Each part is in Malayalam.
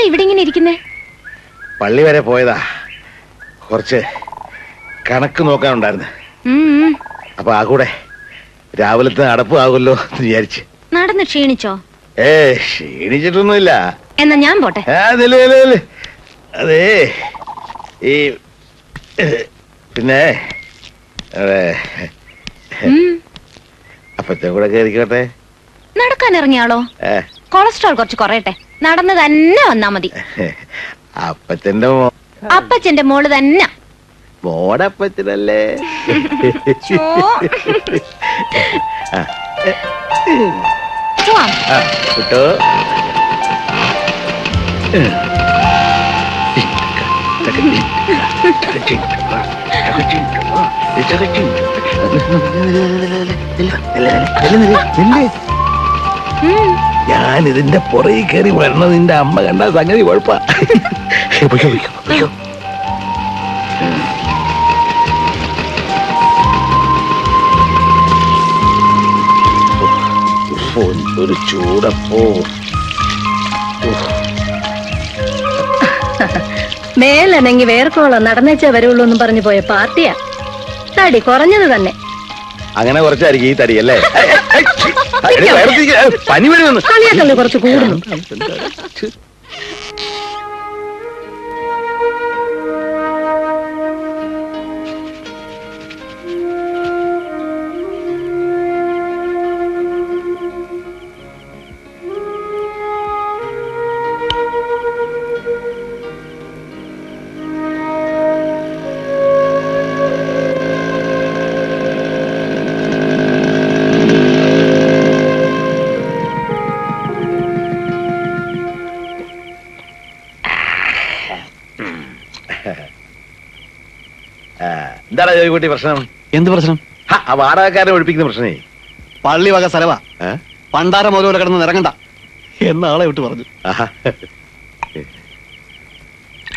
എന്താ ഇവിടെ ഇങ്ങനെ ഇരിക്കുന്നേ? പള്ളി വരെ പോയതാ, കുറച്ച് കണക്ക് നോക്കാനുണ്ടായിരുന്നു. അപ്പൊ ആ കൂടെ രാവിലത്തെ അടപ്പ് ആകുമല്ലോ എന്ന് വിചാരിച്ച്. നടന്ന് ക്ഷീണിച്ചോ? ക്ഷീണിച്ചിട്ടൊന്നുമില്ല. എന്നാ ഞാൻ പോട്ടെ. അതേ ഈ പിന്നെ അപ്പത്തെ കൂടെ കയറിക്കോട്ടെ. നടക്കാൻ ഇറങ്ങിയാളോ? കൊളസ്ട്രോൾ കുറച്ച് കുറയട്ടെ, നടന്ന് തന്നെ വന്നാ മതി. അപ്പച്ചന്റെ മോള് തന്നെ. മോടപ്പച്ചനല്ലേ? കിട്ടോ? ഞാൻ ഇതിന്റെ പുറകെ കയറി വരണത് നിന്റെ അമ്മ കണ്ട സംഗതി കുഴപ്പ. ഒരു ചൂടപ്പോ. മേലനങ്ങി വേർക്കോളം നടന്നേച്ചേ വരുള്ളൂ എന്നും പറഞ്ഞു പോയ പാർട്ടിയാ. തടി കുറഞ്ഞത് തന്നെ. അങ്ങനെ കുറച്ചായിരിക്കും ഈ തടിയല്ലേ? പനി വരുന്നു. കളിയാക്കല്ലേ കുറച്ച് കൂടുന്നു. എന്താണ് ജോയിക്കുട്ടി പ്രശ്നം? എന്ത് പ്രശ്നം? ആ വാടകക്കാരനെ ഒഴിപ്പിക്കുന്ന പ്രശ്നേ. പള്ളി വക സ്ഥലവാ, പണ്ടാര മുതല കിടന്ന് നിറങ്ങണ്ട എന്ന ആളെ വിട്ട് പറഞ്ഞു.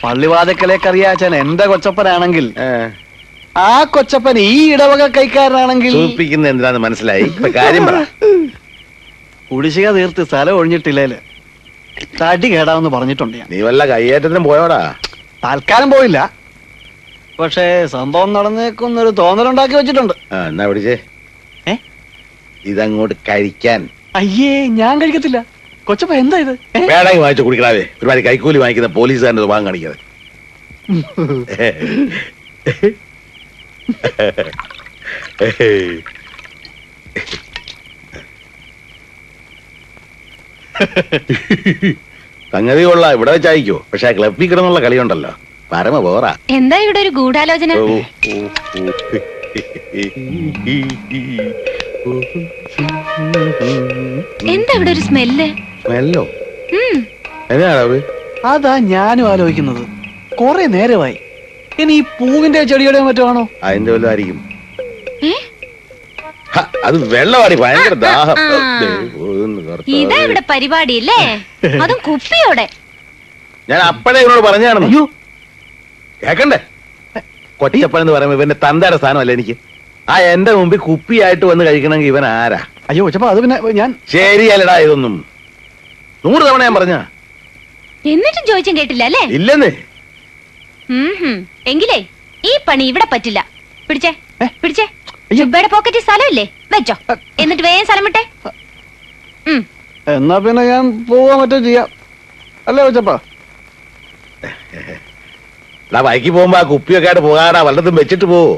പള്ളിവാതക്കലേക്കറിയാച്ചാൻ എന്റെ കൊച്ചപ്പനാണെങ്കിൽ ആ കൊച്ചപ്പൻ ഈ ഇടവക കൈക്കാരനാണെങ്കിൽ സൂചിപ്പിക്കുന്ന എന്തിനാന്ന് മനസ്സിലായി. കാര്യം പറ. കുടിശ്ശിക തീർത്ത് സ്ഥലം ഒഴിഞ്ഞിട്ടില്ലേല് തടി കേടാവെന്ന് പറഞ്ഞിട്ടുണ്ട് ഞാൻ. നീ വല്ല കയ്യേറ്റത്തിനും പോയോടാ? തൽക്കാലം പോയില്ല, പക്ഷേ സംഭവം നടന്നേക്കുന്നൊരു തോന്നലുണ്ടാക്കി വെച്ചിട്ടുണ്ട്. എന്നാ പിടിച്ചേ, ഇതങ്ങോട്ട് കഴിക്കാൻ. അയ്യേ, ഞാൻ കഴിക്കത്തില്ല. കൊച്ചപ്പ എന്താ ഇത്? വേണമെങ്കിൽ വാങ്ങിച്ചു കുടിക്കണാവേ. ഒരുപാട് കൈക്കൂലി വാങ്ങിക്കുന്ന പോലീസുകാരൻ്റെ സ്വഭാവം കാണിക്കാതെ. സംഗതി കൊള്ളാം, ഇവിടെ വെച്ചായിക്കോ. പക്ഷെ ആ ക്ലബ്ബിൽ കിടന്നുള്ള കളിയുണ്ടല്ലോ, പരമ പോറാ. എന്താ ഇവിടെ ഒരു ഗൂഢാലോചന? എന്താ ഇവിടെ ഒരു സ്മെല്ല്? സ്മെല്ലോ? എന്നാണ് അതാ ഞാനും ആലോചിക്കുന്നത്. കൊറേ നേരമായി. ഇനി ഈ പൂവിന്റെ ചെടിയുടെയോ മറ്റോ ആണോ? അതിന്റെ വല്ലതും ആയിരിക്കും. അത് വെള്ളമാടി, ഭയങ്കര ദാഹം. ഇതാ ഇവിടെ പരിപാടിയില്ലേ? അതും കുപ്പിയോടെ. ഞാൻ അപ്പഴേ ഇവനോട് പറഞ്ഞാണ്. അയ്യോ കേക്കണ്ടേ, കൊച്ചപ്പൻ എന്ന് പറയുമ്പോ ഇവന്റെ തന്തയുടെ സ്ഥാനമല്ല എനിക്ക്. ആ എന്റെ മുമ്പിൽ കുപ്പിയായിട്ട് വന്ന് കഴിക്കണമെങ്കിൽ ഇവൻ ആരാ? അയ്യോ കൊച്ചപ്പ, അത് പിന്നെ ഞാൻ ശരിയല്ലടാ ഇതൊന്നും. 100 തവണ ഞാൻ പറഞ്ഞ എന്നിട്ടും ചോദിച്ചും കേട്ടില്ല അല്ലേ? ഇല്ലെന്ന്. എങ്കിലേ ഈ പണി ഇവിടെ പറ്റില്ല. പിടിച്ചേ പിടിച്ചേ. ജുബയുടെ പോക്കറ്റിൽ സ്ഥലമില്ലേ? വെച്ചോ, എന്നിട്ട് വേഗം സ്ഥലം വിട്ടെ. എന്നാ പിന്നെ ഞാൻ പോവാൻ മറ്റോ ചെയ്യാം അല്ലേ കൊച്ചപ്പ? വൈകി പോകുമ്പോ ആ കുപ്പിയൊക്കെ ആയിട്ട് പോകാടാ. വല്ലതും വെച്ചിട്ട് പോവോ?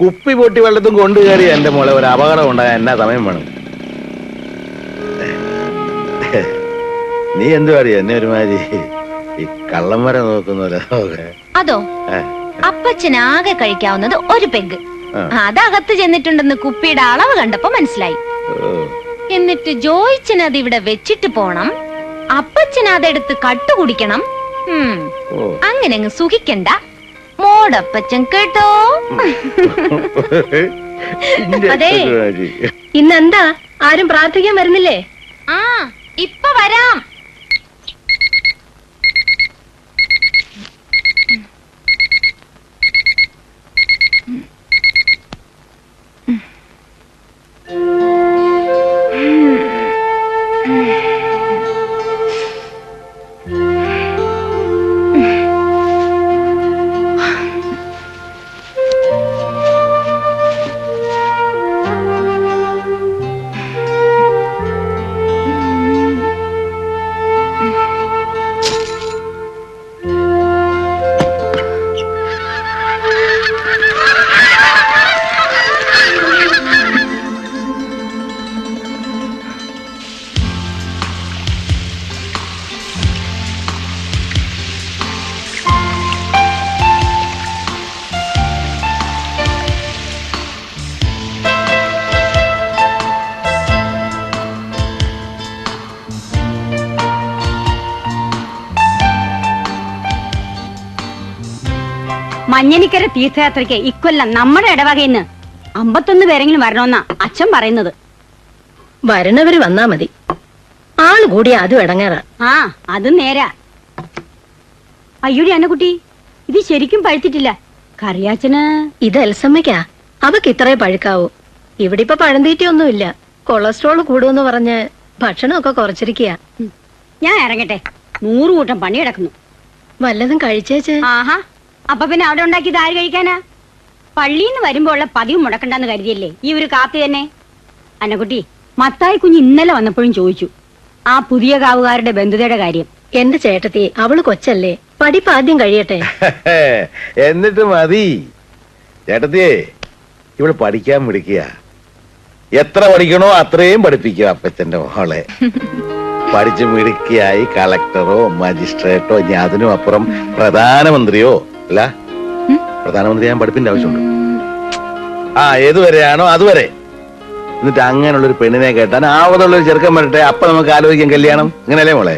കുപ്പി പൊട്ടി വല്ലതും കൊണ്ടു കയറി എന്റെ മോളെ ഒരു അപകടം ഉണ്ടാകാൻ എന്നാ സമയം വേണം? നീ എന്തു അറിയ എന്നെ ഒരുമാതിരി ഈ കള്ളം വരെ നോക്കുന്നല്ലോ. അതോ, അപ്പച്ചനാകെ കഴിക്കാവുന്നത് ഒരു പെഗ്. അതകത്ത് ചെന്നിട്ടുണ്ടെന്ന് കുപ്പിയുടെ അളവ് കണ്ടപ്പോ മനസ്സിലായി. എന്നിട്ട് ജോയിച്ചനത് ഇവിടെ വെച്ചിട്ട് പോണം, അപ്പച്ചൻ അതെടുത്ത് കട്ടുകുടിക്കണം. അങ്ങനെ അങ്ങ് സുഖിക്കണ്ട മോടപ്പച്ചൻ, കേട്ടോ? അതെ, ഇന്നെന്താ ആരും പ്രാർത്ഥിക്കാൻ വരുന്നില്ലേ? ഇപ്പൊ വരാം. മഞ്ഞനിക്കര തീർത്ഥയാത്രയ്ക്ക് ഇക്കൊല്ലം നമ്മുടെ ഇടവകയിന്ന് 51 പേരെങ്കിലും വരണമെന്നാ അച്ഛൻ പറയുന്നത്. വരണവര് വന്നാ മതി. ആള് കൂടിയ അതും ഇടങ്ങേറാ. ആ അത് നേരാ. അയ്യോടി അന്നക്കുട്ടി, ഇത് ശരിക്കും പഴുത്തിട്ടില്ല. കറിയാച്ചന് ഇത് എൽസമ്മയ്ക്കാ. അവക്ക് ഇത്രേ പഴുക്കാവൂ. ഇവിടെ ഇപ്പൊ പഴന്തീറ്റയൊന്നുമില്ല. കൊളസ്ട്രോൾ കൂടുമെന്ന് പറഞ്ഞ് ഭക്ഷണമൊക്കെ കുറച്ചിരിക്കുക. ഞാൻ ഇറങ്ങട്ടെ, 100 കൂട്ടം പണി കിടക്കുന്നു. വല്ലതും കഴിച്ചേച്ച്. ആഹാ, അപ്പൊ പിന്നെ അവിടെ ഉണ്ടാക്കിയത് ആര് കഴിക്കാനാ? പള്ളിന്ന് വരുമ്പോ ഉള്ള പതിവ് മുടക്കണ്ടെന്ന് കരുതിയല്ലേ ഈ ഒരു കാപ്പി തന്നെ. അന്നക്കുട്ടി, മത്തായി കുഞ്ഞ് ഇന്നലെ വന്നപ്പോഴും ചോദിച്ചു ആ പുതിയ കാവുകാരുടെ ബന്ധുതയുടെ കാര്യം. എന്റെ ചേട്ടത്തി, അവള് കൊച്ചല്ലേ, പഠിപ്പ് ആദ്യം കഴിയട്ടെ. എന്നിട്ട് മതി. ചേട്ടത്തിയേ, ഇവിടെ പഠിക്കാൻ പിടിക്കുക. എത്ര പഠിക്കണോ അത്രയും പഠിപ്പിക്കുക അപ്പച്ചന്റെ മോളെ. പഠിച്ചു മിടുക്കിയായി കളക്ടറോ മജിസ്ട്രേറ്റോ ഇനി അതിനും അപ്പുറം പ്രധാനമന്ത്രിയോ അല്ല. പ്രധാനമന്ത്രി ഞാൻ പഠിപ്പിന്റെ ആവശ്യമുണ്ട്. ആ ഏതുവരെയാണോ അതുവരെ. എന്നിട്ട് അങ്ങനെയുള്ളൊരു പെണ്ണിനെ കേട്ടാൻ ആവതുള്ളൊരു ചെറുക്കൻ വരട്ടെ, അപ്പൊ നമുക്ക് ആലോചിക്കാം കല്യാണം. ഇങ്ങനെയല്ലേ മോളെ?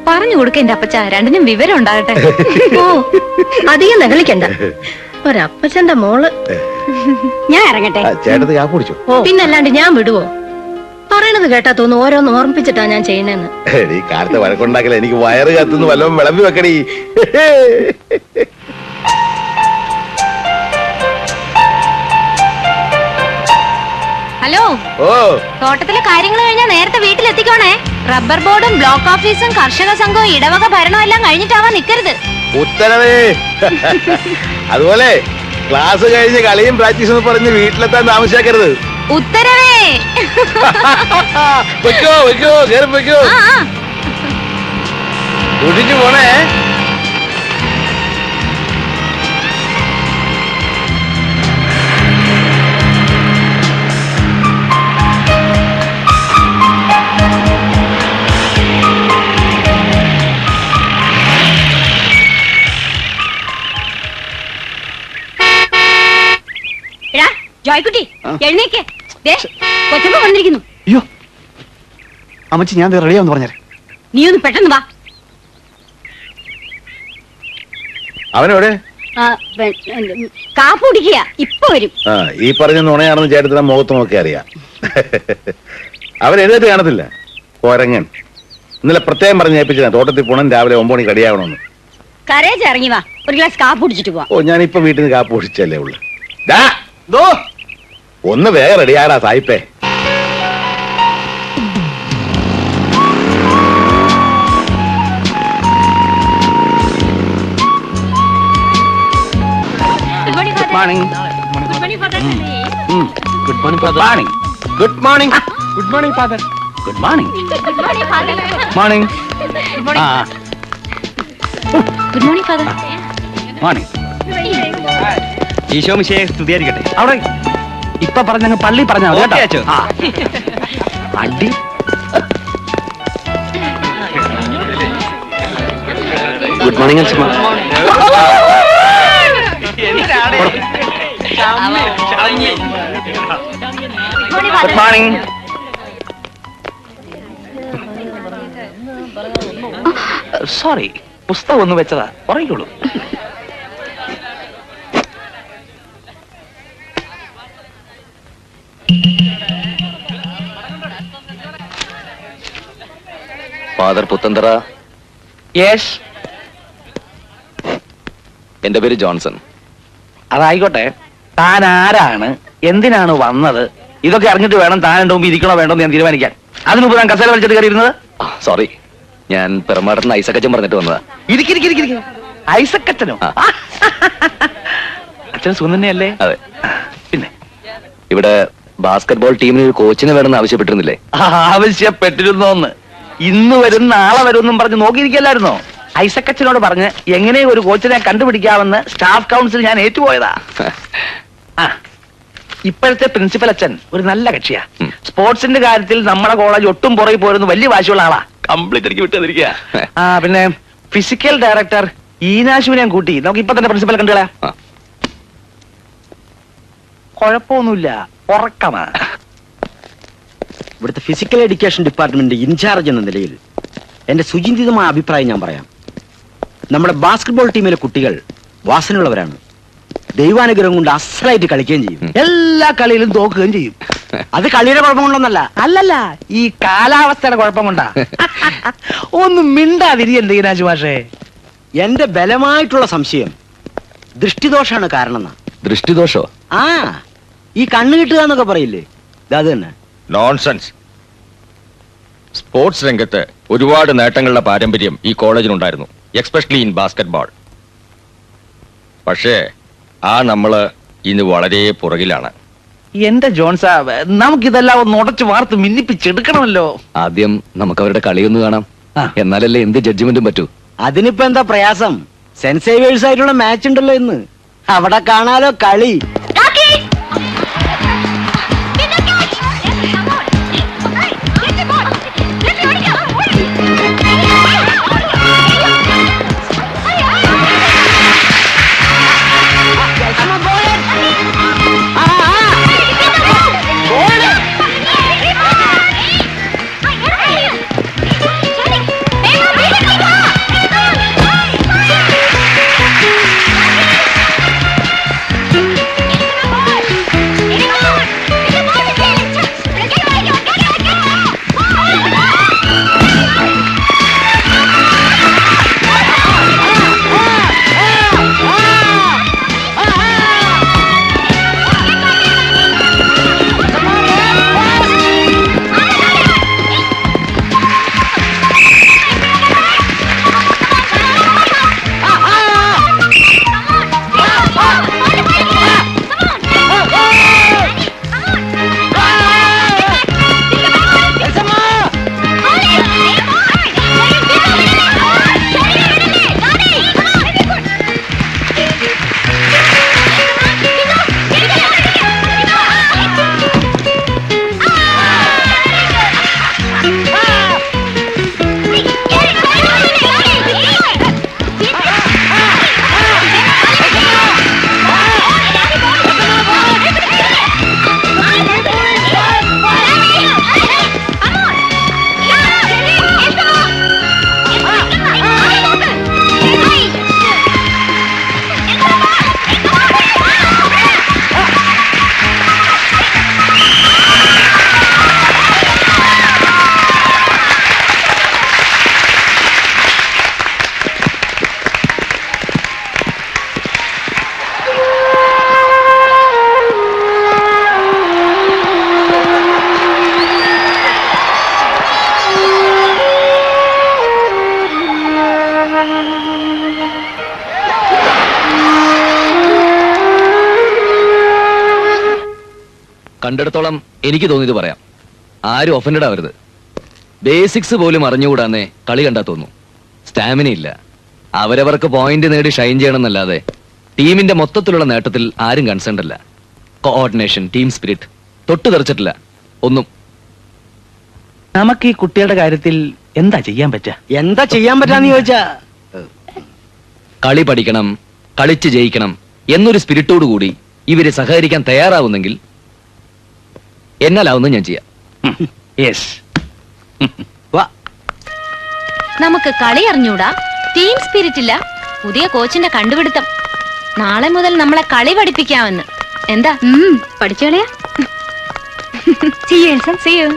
പറഞ്ഞു കൊടുക്ക എന്റെ അപ്പച്ച, രണ്ടിനും വിവരം ഉണ്ടാകട്ടെ. ഓ, അധികം നകളിക്കണ്ട. ഒരപ്പച്ചന്റെ മോള്. ഞാൻ ഇറങ്ങട്ടെ. ചേട്ടത്തി കാപ്പ് കുടിച്ചോ? പിന്നല്ലാണ്ട് ഞാൻ വിടുവോ? പറയണത് കേട്ടാ തോന്നുന്നു ഓരോന്ന് ഓർമ്മിപ്പിച്ചിട്ടാ ഞാൻ ചെയ്യണേന്ന്. ഈ കാലത്തെ വഴക്കുണ്ടാക്കില്ല, എനിക്ക് വയറ് കത്തുന്നു. വല്ലതും വിളമ്പി വെക്കടി. ഹലോ, ഓ, തോട്ടത്തിലെ കാര്യങ്ങൾ കഴിഞ്ഞാൽ നേരത്തെ വീട്ടിലെത്തിക്കോണേ. റബ്ബർ ബോർഡും ബ്ലോക്ക് ഓഫീസും കർഷക സംഘവും ഇടവക ഭരണവും എല്ലാം കഴിഞ്ഞിട്ടാവാൻ നിക്കരുത്. ഉത്തരവേ. അതുപോലെ ക്ലാസ് കഴിഞ്ഞ് കളിയും പ്രാക്ടീസും പറഞ്ഞ് വീട്ടിലെത്താൻ താമസിയാക്കരുത്. ഉത്തരവേ. വെക്കോ വെക്കോ, കേറി വെക്കോ. സൂക്ഷിച്ചു പോണേ. എടാ ജോയ്ക്കുട്ടി, എഴുന്നേക്ക്. കൊച്ചമ്മ വന്നിരിക്കുന്നു. അയ്യോ അമ്മച്ചി, ഞാൻ റെഡിയാന്ന് പറഞ്ഞേ. നീ ഒന്ന് പെട്ടെന്ന് വാ. അവനെവിടെ? കാപ്പ് കുടിക്കുക, ഇപ്പൊ വരും. ആ, ഈ പറഞ്ഞ നുണയാണെന്ന് ചേട്ടത്തിന് മുഖത്ത് നോക്കി അറിയാം. അവൻ എഴുന്നേറ്റ് കാണത്തില്ല. കൊരങ്ങൻ. ഇന്നലെ പ്രത്യേകം പറഞ്ഞ് ഏൽപ്പിച്ചതാ തോട്ടത്തിൽ പോണം, രാവിലെ 9 മണിക്ക് റെഡിയാവണമെന്ന്. കരേജ് ഇറങ്ങി വാ, ഒരു ഗ്ലാസ് കാപ്പ് കുടിച്ചിട്ട് പോവാ. ഓ, ഞാൻ ഇപ്പൊ വീട്ടിൽ നിന്ന് കാപ്പ് കുടിച്ചല്ലേ ഉള്ളു. ഒന്ന് വേഗം റെഡിയാടാ സായിപ്പേ. Good morning. Good morning father. Good morning. Good morning father. Good morning. Morning. Good morning father. Morning. Isho മിശിഹായെ സ്തുതിയായിരിക്കട്ടെ. അവിടെ ഇപ്പൊ പറഞ്ഞ പള്ളി പറഞ്ഞാ മതി കേട്ടോ. അടി. ഗുഡ് മോർണിംഗ് അച്ഛമ്മ. Good morning. സോറി, പുസ്തകം ഒന്ന് വെച്ചതാ, പറയൂളൂ. ഫാദർ പുത്തന്തറ. യെസ്. എന്റെ പേര് ജോൺസൺ. അതായിക്കോട്ടെ, താൻ ആരാണ്, എന്തിനാണ് വന്നത്, ഇതൊക്കെ അറിഞ്ഞിട്ട് വേണം താൻ എന്റെ മുമ്പ് ഇരിക്കണോ വേണ്ടോ ഞാൻ തീരുമാനിക്കാൻ. അതിനുമ്പ് താൻ കസേര വലിച്ചിട്ട് കയറിയിരുന്നത്. സോറി, ഞാൻ പെരുമാടൻ ഐസക്കച്ചൻ പറഞ്ഞിട്ട് വന്നതാ. ഇരിക്കും. ഐസക്കച്ചനോ? അച്ഛൻ സുഖം തന്നെയല്ലേ? അതെ. പിന്നെ ഇവിടെ ബാസ്കറ്റ്ബോൾ ടീമിന് ഒരു കോച്ചിനെ വേണമെന്ന് ആവശ്യപ്പെട്ടിരുന്നില്ലേ? ആവശ്യപ്പെട്ടിരുന്നോന്ന്. ഇന്ന് വരും നാളെ വരും എന്നും പറഞ്ഞ് നോക്കിയിരിക്കല്ലായിരുന്നോ? ഐസക്കച്ചനോട് പറഞ്ഞ് എങ്ങനെ ഒരു കോച്ചിനെ കണ്ടുപിടിക്കാമെന്ന് സ്റ്റാഫ് കൗൺസിൽ ഞാൻ ഏറ്റുപോയതാ. ഇപ്പോഴത്തെ പ്രിൻസിപ്പൽ അച്ഛൻ ഒരു നല്ല കക്ഷിയാ. സ്പോർട്സിന്റെ കാര്യത്തിൽ നമ്മുടെ കോളേജ് ഒട്ടും പുറകെ പോരുന്ന വലിയ വാശിയുള്ള ആളാ. കംപ്ലീറ്റ് എനിക്ക് വിട്ടുതരിക. പിന്നെ ഫിസിക്കൽ ഡയറക്ടർ ഈനാശുവിനെയും കൂട്ടി നമുക്ക് ഇപ്പൊ തന്നെ പ്രിൻസിപ്പൽ കണ്ടുകളാ. കുഴപ്പമൊന്നുമില്ല, ഉറക്കമാ. ഇവിടുത്തെ ഫിസിക്കൽ എഡ്യൂക്കേഷൻ ഡിപ്പാർട്ട്മെന്റ് ഇൻചാർജ് എന്ന നിലയിൽ എന്റെ സുചിന്തിതമായ അഭിപ്രായം ഞാൻ പറയാം. നമ്മുടെ ബാസ്കറ്റ്ബോൾ ടീമിലെ കുട്ടികൾ വാസനയുള്ളവരാണ്. ദൈവാനുഗ്രഹം കൊണ്ട് അസലായിട്ട് കളിക്കുകയും ചെയ്യും. എല്ലാ കളിയിലും തോക്കുകയും ചെയ്യും. അത് കളിയുടെ കുഴപ്പം കൊണ്ടൊന്നല്ല. അല്ലല്ല, ഈ കാലാവസ്ഥയുടെ കുഴപ്പം കൊണ്ടാ. ഒന്നും മിണ്ടാതിരിയല്ലേ ഈനാജ് മാഷേ. എന്റെ ബലമായിട്ടുള്ള സംശയം ദൃഷ്ടിദോഷാണ് കാരണം എന്നാ. ദൃഷ്ടിദോഷോ? ആ, ഈ കണ്ണ് കിട്ടുക എന്നൊക്കെ പറയില്ലേ, അത് തന്നെ. നോൺസെൻസ്. സ്പോർട്സ് രംഗത്ത് ഒരുപാട് നേട്ടങ്ങളുടെ പാരമ്പര്യം ഈ കോളേജിനുണ്ടായിരുന്നു, എക്സ്പെഷ്യലി ഇൻ ബാസ്കറ്റ്ബോൾ. പക്ഷേ നമ്മള് ഇന്ന് വളരെ പുറകിലാണ്. എന്റെ ജോൺസാ, നമുക്കിതെല്ലാം ഒന്ന് ഉടച്ചു വാർത്ത് മിന്നിപ്പിച്ചെടുക്കണമല്ലോ. ആദ്യം നമുക്ക് അവരുടെ കളിയൊന്ന് കാണാം. എന്നാലല്ലേ എന്ത് ജഡ്ജ്മെന്റും പറ്റൂ. അതിനിപ്പോ എന്താ പ്രയാസം? സെന്റ് സേവിയേഴ്സ് ആയിട്ടുള്ള മാച്ച് ഉണ്ടല്ലോ ഇന്ന്, അവിടെ കാണാലോ കളി. കണ്ടിടത്തോളം എനിക്ക് തോന്നിയത് പറയാം. ആരും ഒഫൻഡഡ് ആവരുത്. ബേസിക്സ് പോലും അറിഞ്ഞുകൂടാന്നേ കളി കണ്ടാ തോന്നുന്നു. സ്റ്റാമിന ഇല്ല. അവരവർക്ക് പോയിന്റ് നേടി ഷൈൻ ചെയ്യണമെന്നല്ലാതെ ടീമിന്റെ മൊത്തത്തിലുള്ള നേട്ടത്തിൽ ആരും കൺസേൺഡ് അല്ല. കോർഡിനേഷൻ, ടീം സ്പിരിറ്റ് തൊട്ടു തെറിച്ചിട്ടില്ല ഒന്നും. നമുക്ക് ഈ കുട്ടികളുടെ കാര്യത്തിൽ എന്താ ചെയ്യാൻ പറ്റുക? എന്താ ചെയ്യാൻ പറ്റാന്ന് ചോദിച്ചാ, കളി പഠിക്കണം, കളിച്ച് ജയിക്കണം എന്നൊരു സ്പിരിറ്റോടു കൂടി ഇവര് സഹകരിക്കാൻ തയ്യാറാവുന്നെങ്കിൽ എന്നാലാവുന്ന ഞാൻ ചെയ്യാം. യെസ്. വാ. നമുക്ക് കളി അറിഞ്ഞൂടാ, ടീം സ്പിരിറ്റ് ഇല്ല, പുതിയ കോച്ചിന്റെ കണ്ടുപിടുത്തം. നാളെ മുതൽ നമ്മളെ കളി പഠിപ്പിക്കാമെന്ന്. എന്താ? പഠിച്ചോളയാ. See you.